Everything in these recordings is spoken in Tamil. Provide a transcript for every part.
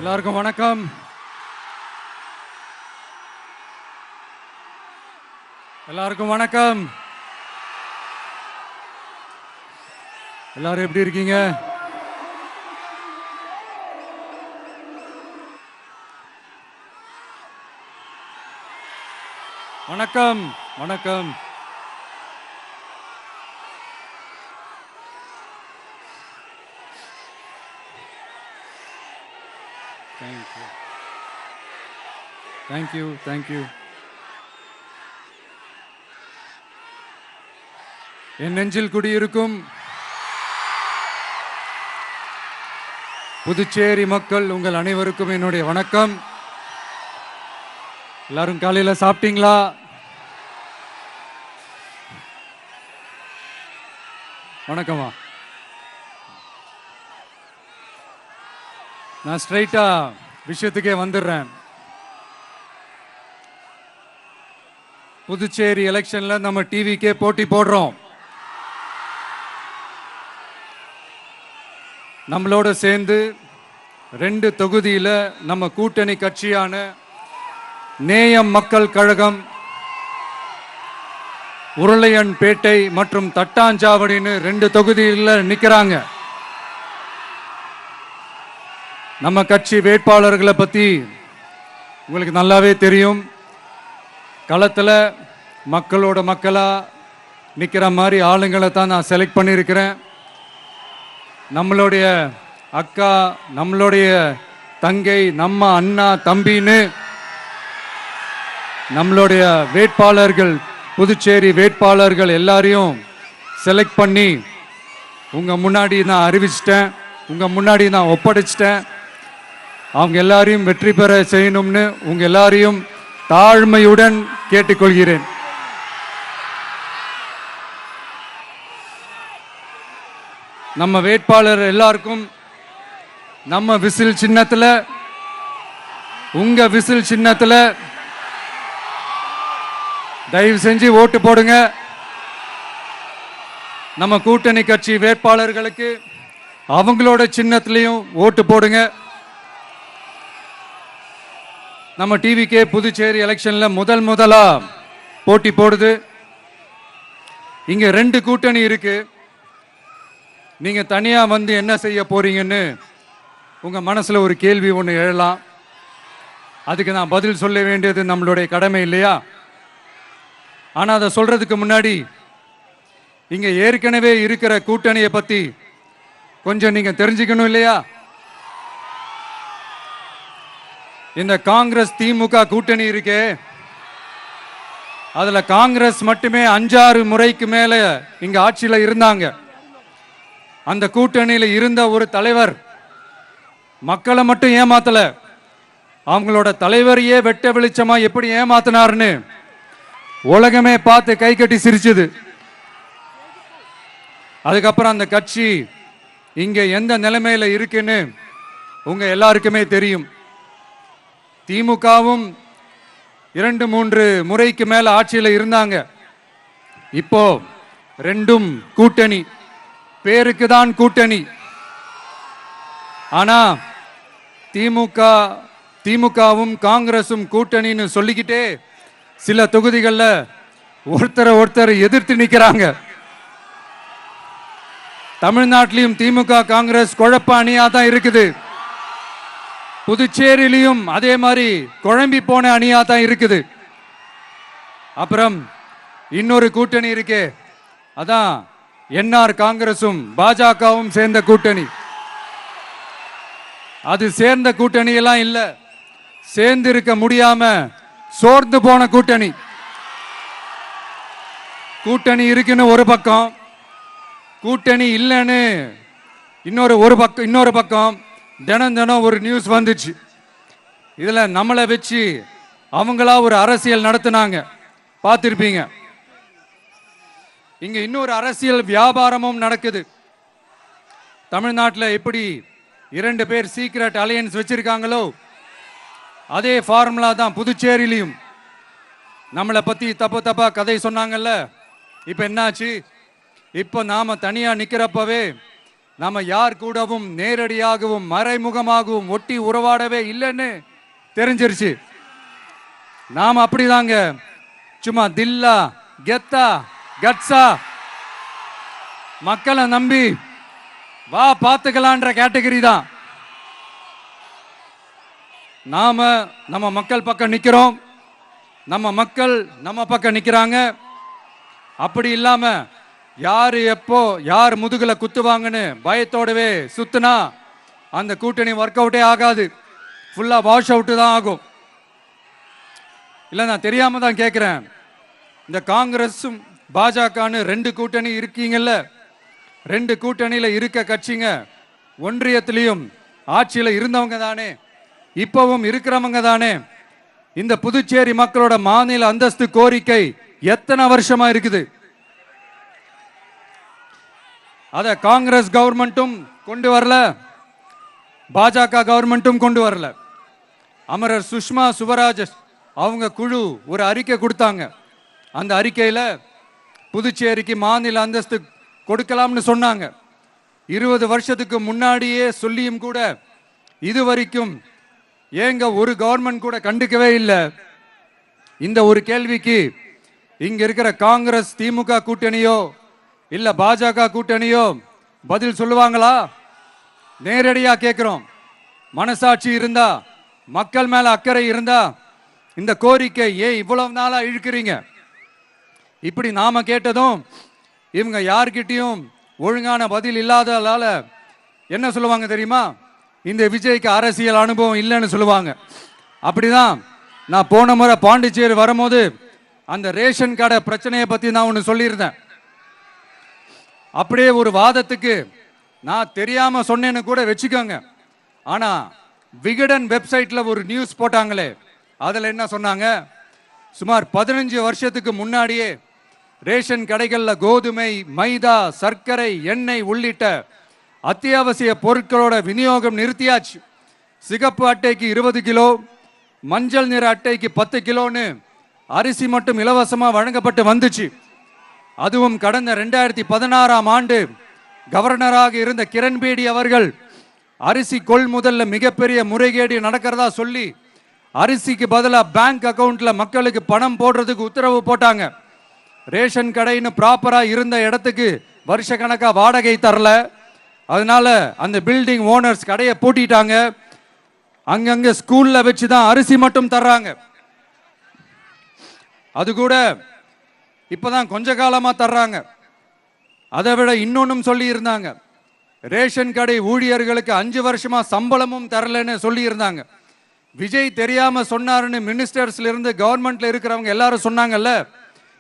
எல்லாருக்கும் வணக்கம். எல்லாருக்கும் வணக்கம். எல்லாரும் எப்படி இருக்கீங்க? வணக்கம் வணக்கம். Thank you. என் நெஞ்சில் குடியிருக்கும் புதுச்சேரி மக்கள் உங்கள் அனைவருக்கும் என்னுடைய வணக்கம். எல்லாரும் காலையில சாப்பிட்டீங்களா? வணக்கமா. நான் ஸ்ட்ரைட்டா விஷயத்துக்கே வந்துடுறேன். புதுச்சேரி எலெக்ஷன்ல நம்ம டிவிக்கே போட்டி போடுறோம். நம்மளோட சேர்ந்து 2 தொகுதியில நம்ம கூட்டணி கட்சியான நேயம் மக்கள் கழகம், உருளையன்பேட்டை மற்றும் தட்டாஞ்சாவடின்னு 2 தொகுதியில் நிற்கிறாங்க. நம்ம கட்சி வேட்பாளர்களை பற்றி உங்களுக்கு நல்லாவே தெரியும். களத்தில் மக்களோட மக்களாக நிற்கிற மாதிரி ஆளுங்களை தான் நான் செலக்ட் பண்ணியிருக்கிறேன். நம்மளுடைய அக்கா, நம்மளுடைய தங்கை, நம்ம அண்ணா தம்பின்னு நம்மளுடைய வேட்பாளர்கள், புதுச்சேரி வேட்பாளர்கள் எல்லாரையும் செலக்ட் பண்ணி உங்கள் முன்னாடி நான் அறிவிச்சிட்டேன், உங்கள் முன்னாடி நான் ஒப்படைச்சிட்டேன். அவங்க எல்லாரையும் வெற்றி பெற செய்யணும்னு உங்கள் எல்லாரையும் தாழ்மையுடன் கேட்டுக்கொள்கிறேன். நம்ம வேட்பாளர் எல்லாருக்கும் நம்ம விசில் சின்னத்தில், உங்க விசில் சின்னத்தில் தயவு செஞ்சு ஓட்டு போடுங்க. நம்ம கூட்டணி கட்சி வேட்பாளர்களுக்கு அவங்களோட சின்னத்திலையும் ஓட்டு போடுங்க. நம்ம டிவிக்கே புதுச்சேரி எலெக்ஷன்ல முதலா போட்டி போடுது. இங்க 2 கூட்டணி இருக்கு. நீங்க தனியா வந்து என்ன செய்ய போறீங்கன்னு உங்க மனசுல ஒரு கேள்வி ஒன்று எழலாம். அதுக்கு நான் பதில் சொல்ல வேண்டியது நம்மளுடைய கடமை இல்லையா? ஆனா அதை சொல்றதுக்கு முன்னாடி இங்க ஏற்கனவே இருக்கிற கூட்டணியை பத்தி கொஞ்சம் நீங்க தெரிஞ்சுக்கணும் இல்லையா? இந்த காங்கிரஸ் திமுக கூட்டணி இருக்கே, அதுல காங்கிரஸ் மட்டுமே 5-6 முறைக்கு மேல இங்க ஆட்சியில இருந்தாங்க. அந்த கூட்டணியில இருந்த ஒரு தலைவர் மக்களை மட்டும் ஏமாத்தல, அவங்களோட தலைவரையே வெட்ட வெளிச்சமா எப்படி ஏமாத்தினார்னு உலகமே பார்த்து கை கட்டி சிரிச்சது. அதுக்கப்புறம் அந்த கட்சி இங்க எந்த நிலைமையில இருக்குன்னு உங்க எல்லாருக்குமே தெரியும். திமுகவும் 2-3 முறைக்கு மேல ஆட்சியில் இருந்தாங்க. இப்போ 2ம் கூட்டணி, பேருக்கு தான் கூட்டணி. ஆனா திமுகவும் காங்கிரசும் கூட்டணின்னு சொல்லிக்கிட்டே சில தொகுதிகளில் ஒருத்தரை எதிர்த்து நிற்கிறாங்க. தமிழ்நாட்டிலையும் திமுக காங்கிரஸ் குழப்ப அணியா தான் இருக்குது. புதுச்சேரியிலையும் அதே மாதிரி குழம்பி போன அணியா தான் இருக்குது. அப்புறம் இன்னொரு கூட்டணி இருக்கே, அதான் என்ஆர் காங்கிரசும் பாஜகவும் சேர்ந்த கூட்டணி. அது சேர்ந்த கூட்டணி எல்லாம் இல்ல, சேர்ந்து இருக்க முடியாம சோர்ந்து போன கூட்டணி. கூட்டணி இருக்குன்னு ஒரு பக்கம், கூட்டணி இல்லைன்னு இன்னொரு பக்கம் தினம் ஒரு நியூஸ் வந்துச்சு. இதுல நம்மளை வச்சு அவங்களா ஒரு அரசியல் நடத்தினாங்க, பார்த்திருப்பீங்க. இங்க இன்னொரு அரசியல் வியாபாரமும் நடக்குது. தமிழ்நாட்டில் எப்படி 2 பேர் சீக்ரெட் அலையன்ஸ் வச்சிருக்காங்களோ அதே ஃபார்முலா தான் புதுச்சேரியிலையும். நம்மளை பத்தி தப்பா கதை சொன்னாங்கல்ல, இப்ப என்னாச்சு? இப்ப நாம தனியா நிக்கிறப்பவே நம்ம யார் கூடவும் நேரடியாகவும் மறைமுகமாகவும் ஒட்டி உறவாடவே இல்லைன்னு தெரிஞ்சிருச்சு. நாம அப்படிதாங்க, சும்மா தில்லா கெத்தா கட்ஸா மக்களை நம்பி வா பார்த்துக்கலான்ற கேட்டகரி தான். நாம நம்ம மக்கள் பக்கம் நிக்கிறோம், நம்ம மக்கள் நம்ம பக்கம் நிக்கிறாங்க. அப்படி இல்லாம யாரு எப்போ யார் முதுகுல குத்துவாங்கன்னு பயத்தோடவே சுத்துனா அந்த கூட்டணி ஒர்க் அவுட்டே ஆகாது, ஃபுல்லா வாஷ் அவுட் தான் ஆகும். இல்லை, நான் தெரியாம தான் கேட்கிறேன். இந்த காங்கிரஸும் பாஜகன்னு ரெண்டு கூட்டணி இருக்கீங்கல்ல, ரெண்டு கூட்டணியில இருக்க கட்சிங்க ஒன்றியத்திலையும் ஆட்சியில இருந்தவங்க தானே, இப்பவும் இருக்கிறவங்க தானே. இந்த புதுச்சேரி மக்களோட மாநில அந்தஸ்து கோரிக்கை எத்தனை வருஷமா இருக்குது? அத காங்கிரஸ் கவர்மெண்ட்டும் கொண்டு வரல, பாஜக கவர்மெண்ட்டும் கொண்டு வரல. அமரர் சுஷ்மா சுவராஜ் அவங்க குழு ஒரு அறிக்கை கொடுத்தாங்க. அந்த அறிக்கையில புதுச்சேரிக்கு மாநில அந்தஸ்து கொடுக்கலாம்னு சொன்னாங்க. 20 வருஷத்துக்கு முன்னாடியே சொல்லியும் கூட இதுவரைக்கும் ஏங்க ஒரு கவர்மெண்ட் கூட கண்டுக்கவே இல்லை. இந்த ஒரு கேள்விக்கு இங்க இருக்கிற காங்கிரஸ் திமுக கூட்டணியோ இல்ல பாஜக கூட்டணியோ பதில் சொல்லுவாங்களா? நேரடியா கேட்கிறோம். மனசாட்சி இருந்தா, மக்கள் மேல அக்கறை இருந்தா இந்த கோரிக்கை ஏன் இவ்வளவு நாளா இழுக்கிறீங்க? இப்படி நாம கேட்டதும் இவங்க யார்கிட்டையும் ஒழுங்கான பதில் இல்லாததால என்ன சொல்லுவாங்க தெரியுமா? இந்த விஜய்க்கு அரசியல் அனுபவம் இல்லைன்னு சொல்லுவாங்க. அப்படிதான் நான் போன முறை பாண்டிச்சேரி வரும்போது அந்த ரேஷன் கடை பிரச்சனையை பத்தி நான் ஒன்று சொல்லியிருந்தேன். அப்படியே ஒரு வாதத்துக்கு நான் தெரியாம சொன்னேன்னு கூட வச்சுக்கோங்க. ஆனா விகடன் வெப்சைட்ல ஒரு நியூஸ் போட்டாங்களே, அதுல என்ன சொன்னாங்க? சுமார் 15 வருஷத்துக்கு முன்னாடியே ரேஷன் கடைகள்ல கோதுமை, மைதா, சர்க்கரை, எண்ணெய் உள்ளிட்ட அத்தியாவசிய பொருட்களோட விநியோகம் நிறுத்தியாச்சு. சிகப்பு அட்டைக்கு 20 கிலோ, மஞ்சள் நிற அட்டைக்கு 10 கிலோன்னு அரிசி மட்டும் இலவசமா வழங்கப்பட்டு வந்துச்சு. அதுவும் கடந்த 2016ஆம் ஆண்டு கவர்னராக இருந்த கிரண்பேடி அவர்கள் அரிசி கொள்முதல்ல மிகப்பெரிய முறைகேடு நடக்கிறதா சொல்லி அரிசிக்கு பதிலாக பேங்க் அக்கவுண்ட்ல மக்களுக்கு பணம் போடுறதுக்கு உத்தரவு போட்டாங்க. ரேஷன் கடைன்னு ப்ராப்பரா இருந்த இடத்துக்கு வருஷ கணக்கா வாடகை தரல. அதனால அந்த பில்டிங் ஓனர்ஸ் கடையை பூட்டிட்டாங்க. அங்கங்க ஸ்கூல்ல வச்சுதான் அரிசி மட்டும் தர்றாங்க. அது கூட இப்பதான் கொஞ்ச காலமா தர்றாங்க. அதை விட இன்னொன்னும் சொல்லி இருந்தாங்க, ரேஷன் கடை ஊழியர்களுக்கு 5 வருஷமா சம்பளமும் தரலன்னு சொல்லி இருந்தாங்க. விஜய் தெரியாம சொன்னாருன்னு மினிஸ்டர்ஸ்ல இருந்து கவர்மெண்ட்ல இருக்கிறவங்க எல்லாரும் சொன்னாங்கல்ல.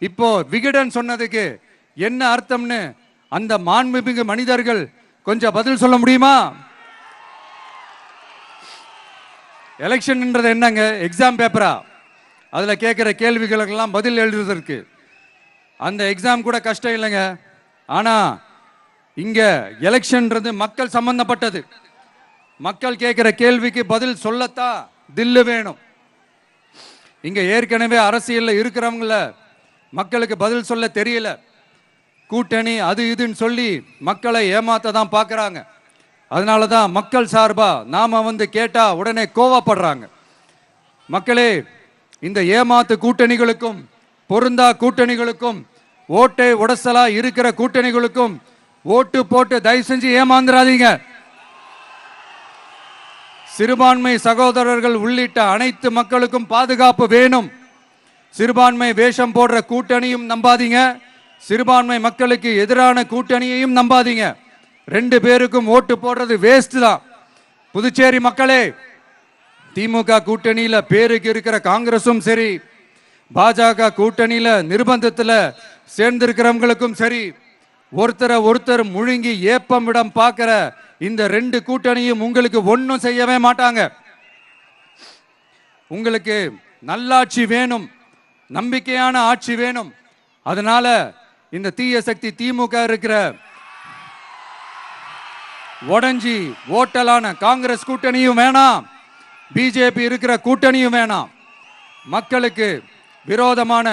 இப்போ விகடன் சொன்னதுக்கு என்ன அர்த்தம்னு அந்த மாண்புமிகு மனிதர்கள் கொஞ்சம் பதில் சொல்ல முடியுமா? எலெக்ஷன்ன்றது என்னங்க, எக்ஸாம் பேப்பரா? அதுல கேட்கிற கேள்விகளுக்கெல்லாம் பதில் எழுதுவதற்கு அந்த எக்ஸாம் கூட கஷ்டம் இல்லைங்க. ஆனா இங்க எலெக்ஷன்ன்றது மக்கள் சம்பந்தப்பட்டது. மக்கள் கேட்கிற கேள்விக்கு பதில் சொல்லத்தான் தில்லு வேணும். இங்க ஏற்கனவே அரசியல்ல இருக்கிறவங்கள மக்களுக்கு பதில் சொல்ல தெரியல. கூட்டணி அது இதுன்னு சொல்லி மக்களை ஏமாத்த தான் பார்க்கறாங்க. அதனாலதான் மக்கள் சார்பா நாம வந்து கேட்டா உடனே கோவப்படுறாங்க. மக்களே, இந்த ஏமாத்து கூட்டணிகளுக்கும் பொருந்தா கூட்டணிகளுக்கும் ஓட்டை உடசலா இருக்கிற கூட்டணிகளுக்கும் ஓட்டு போட்டு தயவு செஞ்சு ஏமாந்துடாதீங்க. சிறுபான்மை சகோதரர்கள் உள்ளிட்ட அனைத்து மக்களுக்கும் பாதுகாப்பு வேணும். சிறுபான்மை வேஷம் போடுற கூட்டணியும் நம்பாதீங்க, சிறுபான்மை மக்களுக்கு எதிரான கூட்டணியையும் நம்பாதீங்க. 2 பேருக்கும் ஓட்டு போடுறது வேஸ்ட் தான். புதுச்சேரி மக்களே, திமுக கூட்டணியில பேருக்கு இருக்கிற காங்கிரசும் சரி, பாஜக கூட்டணியில நிர்பந்தத்துல சேர்ந்திருக்கிறவங்களுக்கும் சரி, ஒருத்தர் முழுங்கி ஏப்பம் விடம் பார்க்கிற இந்த 2 கூட்டணியும் உங்களுக்கு ஒன்னும் செய்யவே மாட்டாங்க. உங்களுக்கு நல்லாட்சி வேணும், நம்பிக்கையான ஆட்சி வேணும். அதனால இந்த தீய சக்தி திமுக இருக்கிற உடஞ்சி ஓட்டலான காங்கிரஸ் கூட்டணியும் வேணாம், பிஜேபி இருக்கிற கூட்டணியும் வேணாம். மக்களுக்கு விரோதமான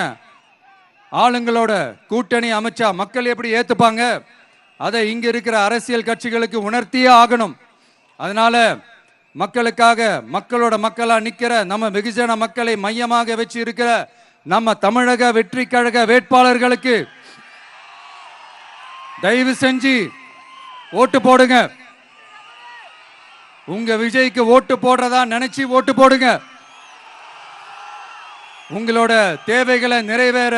ஆளுங்களோட கூட்டணி அமைச்சா மக்கள் எப்படி ஏத்துப்பாங்க? அதை இங்க இருக்கிற அரசியல் கட்சிகளுக்கு உணர்த்தியே ஆகணும். அதனால மக்களுக்காக மக்களோட மக்களா நிக்கிற நம்ம வெகுஜன மக்களை மையமாக வச்சு இருக்கிற நம்ம தமிழக வெற்றி கழக வேட்பாளர்களுக்கு தயவு செஞ்சு ஓட்டு போடுங்க. உங்க விஜய்க்கு ஓட்டு போடுறதா நினைச்சு ஓட்டு போடுங்க. உங்களோட தேவைகளை நிறைவேற,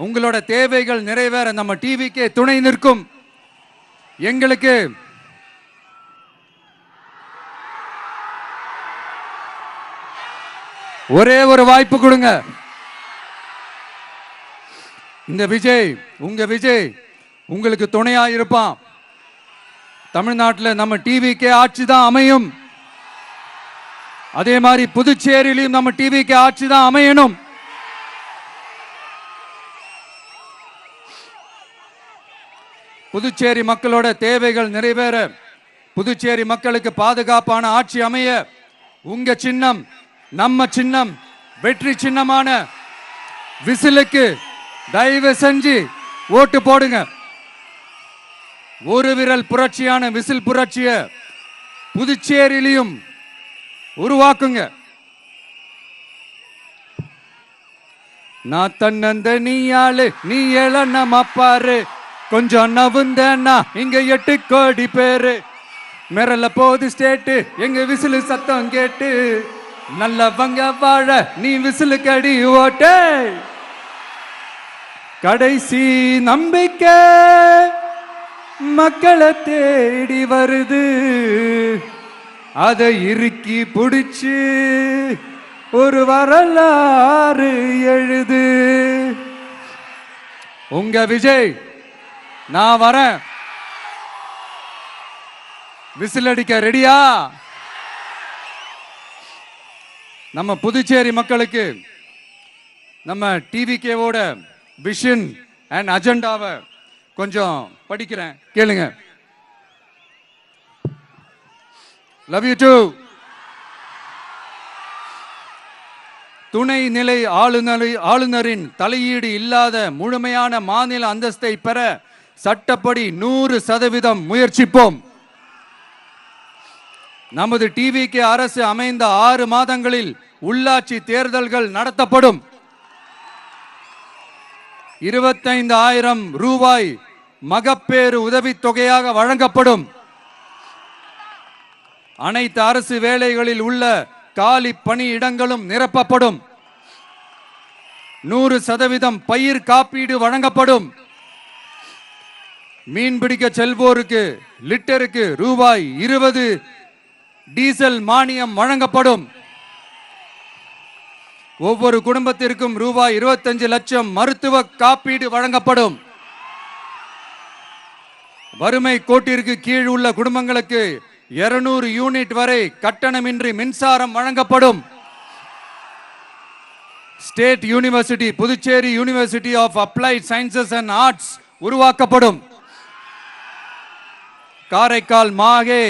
உங்களோட தேவைகள் நிறைவேற நம்ம டிவிக்கே துணை நிற்கும். எங்களுக்கு ஒரே ஒரு வாய்ப்பு கொடுங்க. இந்த விஜய், உங்க விஜய் உங்களுக்கு துணையா இருப்பான். தமிழ்நாட்டில் நம்ம டிவிக்கே ஆட்சி தான் அமையும். அதே மாதிரி புதுச்சேரியிலும் நம்ம டிவிக்கே ஆட்சி தான் அமையணும். புதுச்சேரி மக்களோட தேவைகள் நிறைவேற, புதுச்சேரி மக்களுக்கு பாதுகாப்பான ஆட்சி அமைய உங்க சின்னம், நம்ம சின்னம், வெற்றி சின்னமான விசிலுக்கு தயவு செஞ்சு ஓட்டு போடுங்க. ஒரு விரல் புரட்சியான விசில் புரட்சிய புதுச்சேரியிலும் உருவாக்குங்க. நான் தன்னந்த நீயாளு, நீ எழ பாரு, கொஞ்சம் நவுந்தனா இங்க 8 கோடி பேரு, மிரல போது ஸ்டேட்டு எங்க விசிலு சத்தம் கேட்டு, நல்லவங்க வாழ நீ விசிலுக்கு அடி ஓட்டு. கடைசி நம்பிக்கை மக்களை தேடி வருது, அதை இறுக்கி பிடிச்சு ஒரு வரலாறு எழுது. உங்க விஜய், நான் வரேன். விசில் அடிக்க ரெடியா? நம்ம புதுச்சேரி மக்களுக்கு நம்ம டிவிகேவோட விஷன் அண்ட் அஜெண்டாவை கொஞ்சம் படிக்கிறேன், கேளுங்க. Love you too. துணை நிலை ஆளுநரின் தலையீடு இல்லாத முழுமையான மாநில அந்தஸ்தை பெற சட்டப்படி 100% முயற்சிப்போம். நமது டிவிகே அரசு அமைந்த 6 மாதங்களில் உள்ளாட்சி தேர்தல்கள் நடத்தப்படும். 25,000 ரூபாய் மகப்பேறு உதவித்தொகையாக வழங்கப்படும். அனைத்து அரசு வேலைகளில் உள்ள காலி பணியிடங்களும் நிரப்பப்படும். 100% பயிர் காப்பீடு வழங்கப்படும். மீன்பிடிக்க செல்வோருக்கு லிட்டருக்கு ரூபாய் 20 டீசல் மானியம் வழங்கப்படும். ஒவ்வொரு குடும்பத்திற்கும் ரூபாய் 25 லட்சம் மருத்துவ காப்பீடு வழங்கப்படும். வறுமை கோட்டிற்கு கீழ் உள்ள குடும்பங்களுக்கு 200 யூனிட் வரை கட்டணமின்றி மின்சாரம் வழங்கப்படும். State university, Puducherry university of applied sciences and arts உருவாக்கப்படும். காரைக்கால், மாஹே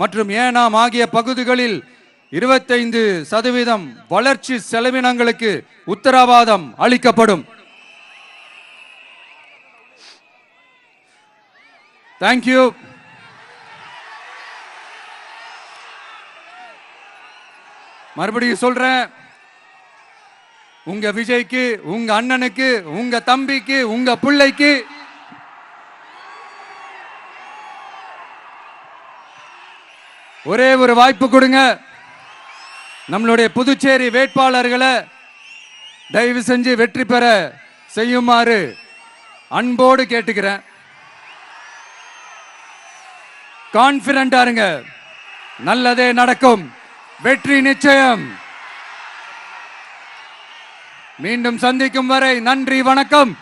மற்றும் ஏனாம் ஆகிய பகுதிகளில் 25% வளர்ச்சி செலவினங்களுக்கு உத்தரவாதம் அளிக்கப்படும். தேங்க்யூ. மறுபடியும் சொல்றேன், உங்க விஜய்க்கு, உங்க அண்ணனுக்கு, உங்க தம்பிக்கு, உங்க பிள்ளைக்கு ஒரே ஒரு வாய்ப்பு கொடுங்க. நம்மளுடைய புதுச்சேரி வேட்பாளர்களை தயவு செஞ்சு வெற்றி பெற செய்யுமாறு அன்போடு கேட்டுக்கிறேன். கான்பிடண்டா இருங்க, நல்லதே நடக்கும், வெற்றி நிச்சயம். மீண்டும் சந்திக்கும் வரை நன்றி, வணக்கம்.